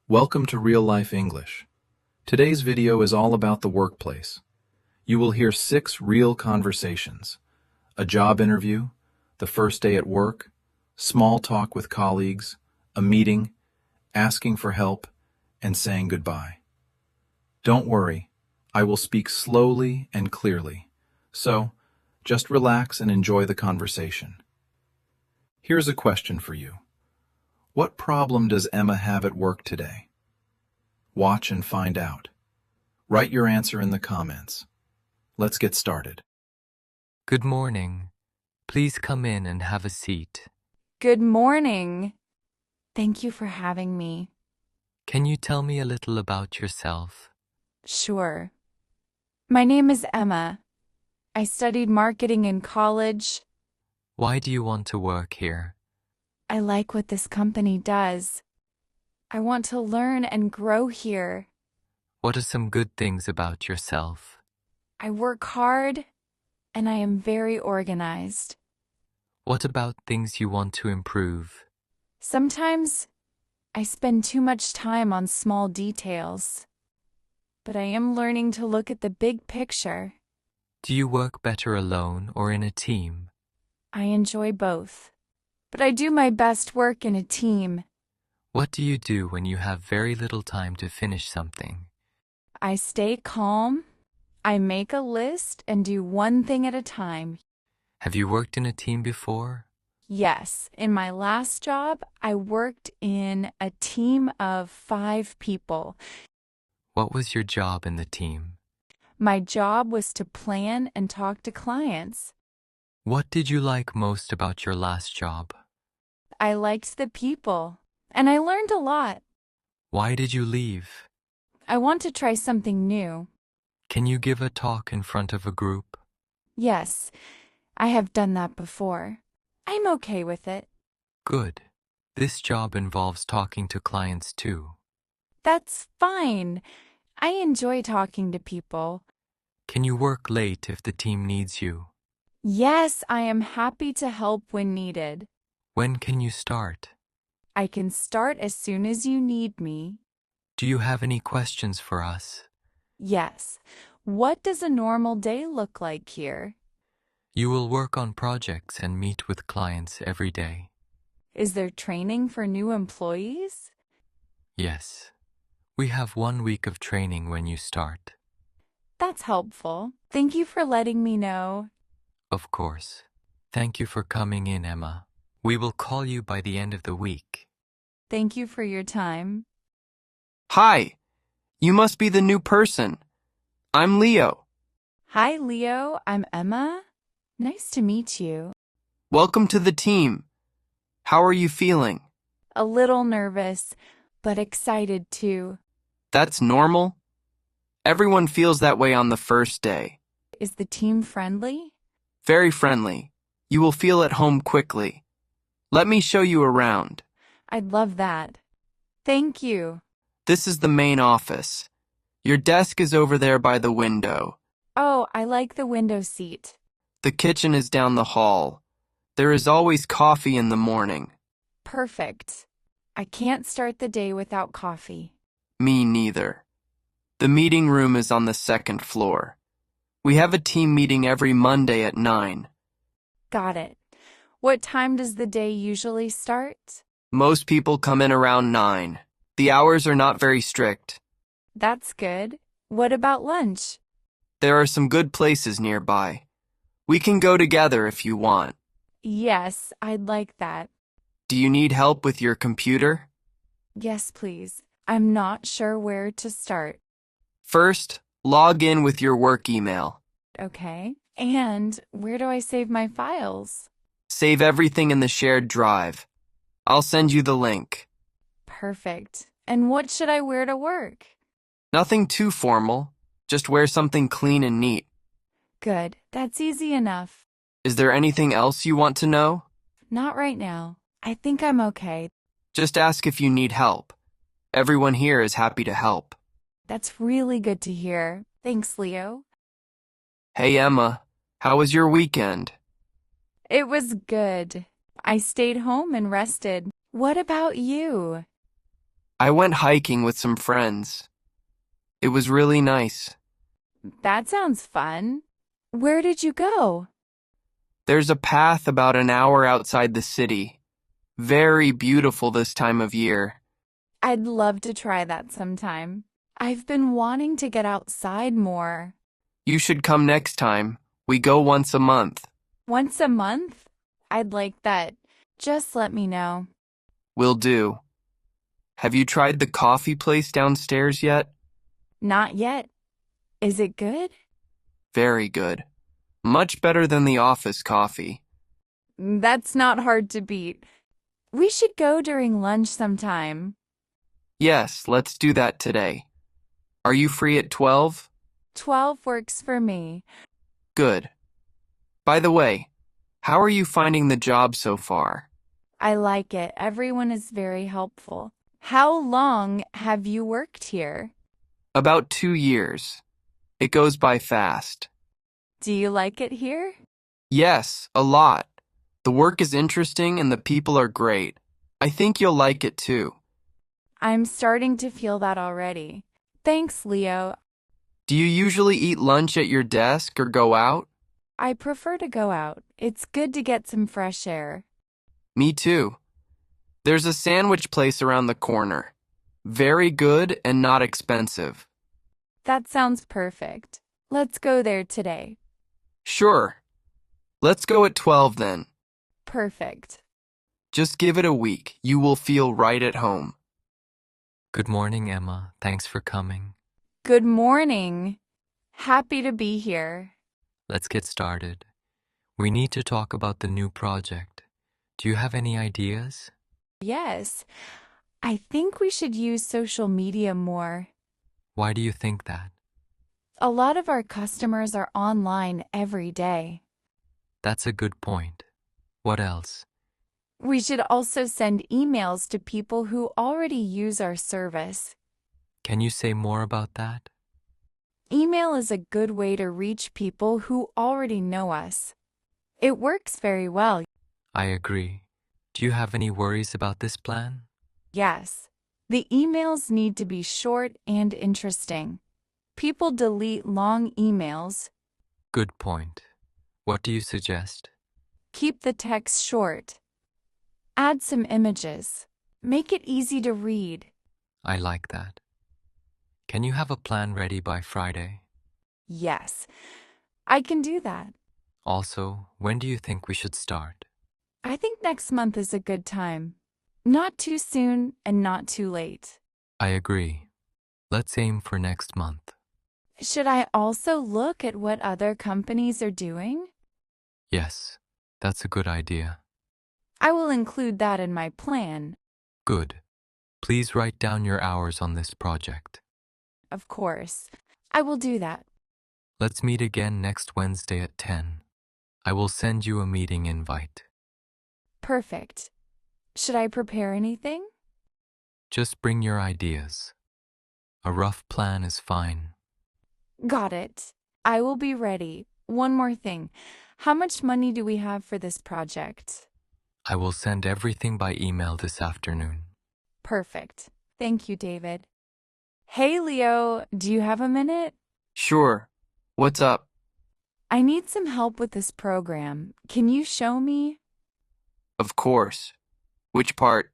Welcome to Real Life English. Today's video is all about the workplace. You will hear 6 real conversations: a job interview, the first day at work, small talk with colleagues, a meeting, asking for help, and saying goodbye. Don't worry, I will speak slowly and clearly. So, just relax and enjoy the conversation. Here's a question for you. What problem does Emma have at work today? Watch and find out. Write your answer in the comments. Let's get started. Good morning. Please come in and have a seat. Good morning. Thank you for having me. Can you tell me a little about yourself? Sure. My name is Emma. I studied marketing in college. Why do you want to work here? I like what this company does. I want to learn and grow here. What are some good things about yourself? I work hard, and I am very organized. What about things you want to improve? Sometimes I spend too much time on small details, but I am learning to look at the big picture. Do you work better alone or in a team? I enjoy both, but I do my best work in a team. What do you do when you have very little time to finish something? I stay calm, I make a list and do one thing at a time. Have you worked in a team before? Yes, in my last job, I worked in a team of 5 people. What was your job in the team? My job was to plan and talk to clients. What did you like most about your last job? I liked the people, and I learned a lot. Why did you leave? I want to try something new. Can you give a talk in front of a group? Yes, I have done that before. I'm okay with it. Good. This job involves talking to clients too. That's fine. I enjoy talking to people. Can you work late if the team needs you? Yes, I am happy to help when needed. When can you start? I can start as soon as you need me. Do you have any questions for us? Yes. What does a normal day look like here? You will work on projects and meet with clients every day. Is there training for new employees? Yes. We have 1 week of training when you start. That's helpful. Thank you for letting me know. Of course. Thank you for coming in, Emma. We will call you by the end of the week. Thank you for your time. Hi, you must be the new person. I'm Leo. Hi, Leo. I'm Emma. Nice to meet you. Welcome to the team. How are you feeling? A little nervous, but excited too. That's normal. Everyone feels that way on the first day. Is the team friendly? Very friendly. You will feel at home quickly. Let me show you around. I'd love that. Thank you. This is the main office. Your desk is over there by the window. Oh, I like the window seat. The kitchen is down the hall. There is always coffee in the morning. Perfect. I can't start the day without coffee. Me neither. The meeting room is on the 2nd floor. We have a team meeting every Monday at 9. Got it. What time does the day usually start? Most people come in around 9. The hours are not very strict. That's good. What about lunch? There are some good places nearby. We can go together if you want. Yes, I'd like that. Do you need help with your computer? Yes, please. I'm not sure where to start. First, log in with your work email. Okay. And where do I save my files? Save everything in the shared drive. I'll send you the link. Perfect. And what should I wear to work? Nothing too formal. Just wear something clean and neat. Good. That's easy enough. Is there anything else you want to know? Not right now. I think I'm okay. Just ask if you need help. Everyone here is happy to help. That's really good to hear. Thanks, Leo. Hey, Emma. How was your weekend? It was good. I stayed home and rested. What about you? I went hiking with some friends. It was really nice. That sounds fun. Where did you go? There's a path about an hour outside the city. Very beautiful this time of year. I'd love to try that sometime. I've been wanting to get outside more. You should come next time. We go once a month. Once a month? I'd like that. Just let me know. Will do. Have you tried the coffee place downstairs yet? Not yet. Is it good? Very good. Much better than the office coffee. That's not hard to beat. We should go during lunch sometime. Yes, let's do that today. Are you free at 12? 12 works for me. Good. By the way, how are you finding the job so far? I like it. Everyone is very helpful. How long have you worked here? About 2 years. It goes by fast. Do you like it here? Yes, a lot. The work is interesting and the people are great. I think you'll like it too. I'm starting to feel that already. Thanks, Leo. Do you usually eat lunch at your desk or go out? I prefer to go out. It's good to get some fresh air. Me too. There's a sandwich place around the corner. Very good and not expensive. That sounds perfect. Let's go there today. Sure. Let's go at 12 then. Perfect. Just give it a week. You will feel right at home. Good morning, Emma. Thanks for coming. Good morning. Happy to be here. Let's get started. We need to talk about the new project. Do you have any ideas? Yes, I think we should use social media more. Why do you think that? A lot of our customers are online every day. That's a good point. What else? We should also send emails to people who already use our service. Can you say more about that? Email is a good way to reach people who already know us. It works very well. I agree. Do you have any worries about this plan? Yes, the emails need to be short and interesting. People delete long emails. Good point. What do you suggest? Keep the text short. Add some images. Make it easy to read. I like that. Can you have a plan ready by Friday? Yes, I can do that. Also, when do you think we should start? I think next month is a good time. Not too soon and not too late. I agree. Let's aim for next month. Should I also look at what other companies are doing? Yes, that's a good idea. I will include that in my plan. Good. Please write down your hours on this project. Of course, I will do that. Let's meet again next Wednesday at 10. I will send you a meeting invite. Perfect. Should I prepare anything? Just bring your ideas. A rough plan is fine. Got it. I will be ready. One more thing. How much money do we have for this project? I will send everything by email this afternoon. Perfect. Thank you, David. Hey, Leo, do you have a minute? Sure. What's up? I need some help with this program. Can you show me? Of course. Which part?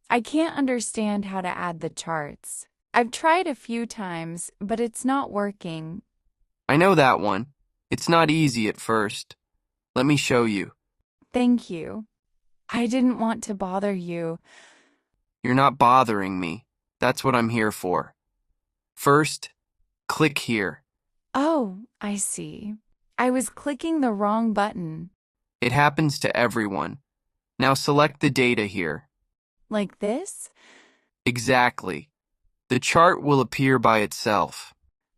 I can't understand how to add the charts. I've tried a few times, but it's not working. I know that one. It's not easy at first. Let me show you. Thank you. I didn't want to bother you. You're not bothering me. That's what I'm here for. First, click here. Oh, I see. I was clicking the wrong button. It happens to everyone. Now select the data here. Like this? Exactly. The chart will appear by itself.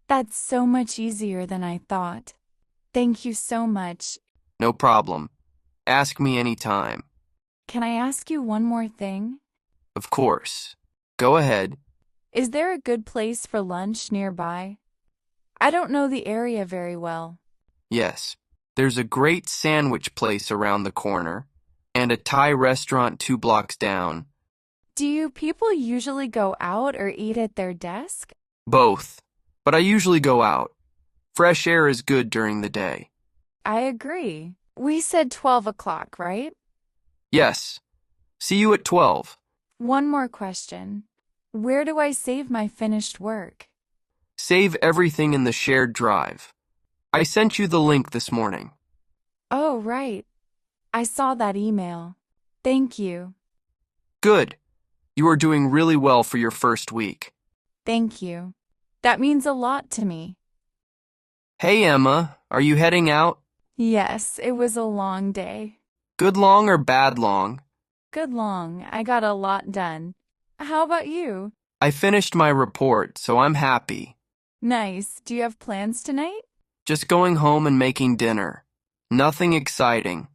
That's so much easier than I thought. Thank you so much. No problem. Ask me anytime. Can I ask you one more thing? Of course. Go ahead. Is there a good place for lunch nearby? I don't know the area very well. Yes. There's a great sandwich place around the corner and a Thai restaurant 2 blocks down. Do you people usually go out or eat at their desk? Both. But I usually go out. Fresh air is good during the day. I agree. We said 12 o'clock, right? Yes. See you at 12. One more question. Where do I save my finished work? Save everything in the shared drive. I sent you the link this morning. Oh, right. I saw that email. Thank you. Good. You are doing really well for your first week. Thank you. That means a lot to me. Hey, Emma, are you heading out? Yes, it was a long day. Good long or bad long? Good long. I got a lot done. How about you? I finished my report, so I'm happy. Nice. Do you have plans tonight? Just going home and making dinner. Nothing exciting.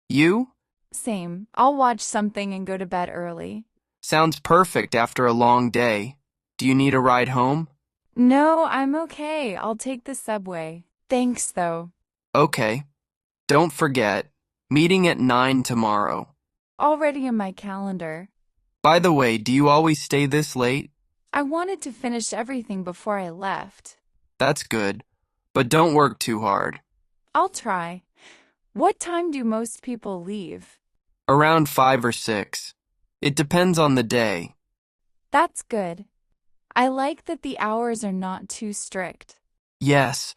You? Same. I'll watch something and go to bed early. Sounds perfect after a long day. Do you need a ride home? No, I'm okay. I'll take the subway. Thanks, though. Okay. Don't forget, meeting at 9 tomorrow. Already in my calendar. By the way, do you always stay this late? I wanted to finish everything before I left. That's good. But don't work too hard. I'll try. What time do most people leave? Around 5 or 6. It depends on the day. That's good. I like that the hours are not too strict. Yes.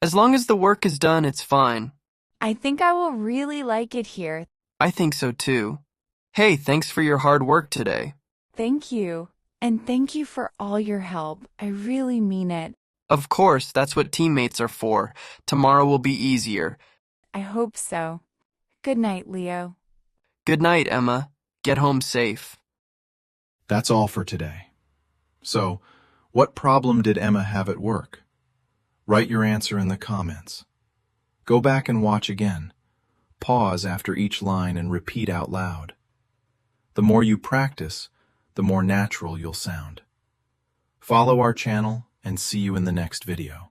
As long as the work is done, it's fine. I think I will really like it here. I think so too. Hey, thanks for your hard work today. Thank you. And thank you for all your help. I really mean it. Of course, that's what teammates are for. Tomorrow will be easier. I hope so. Good night, Leo. Good night, Emma. Get home safe. That's all for today. So, what problem did Emma have at work? Write your answer in the comments. Go back and watch again. Pause after each line and repeat out loud. The more you practice, the more natural you'll sound. Follow our channel and see you in the next video.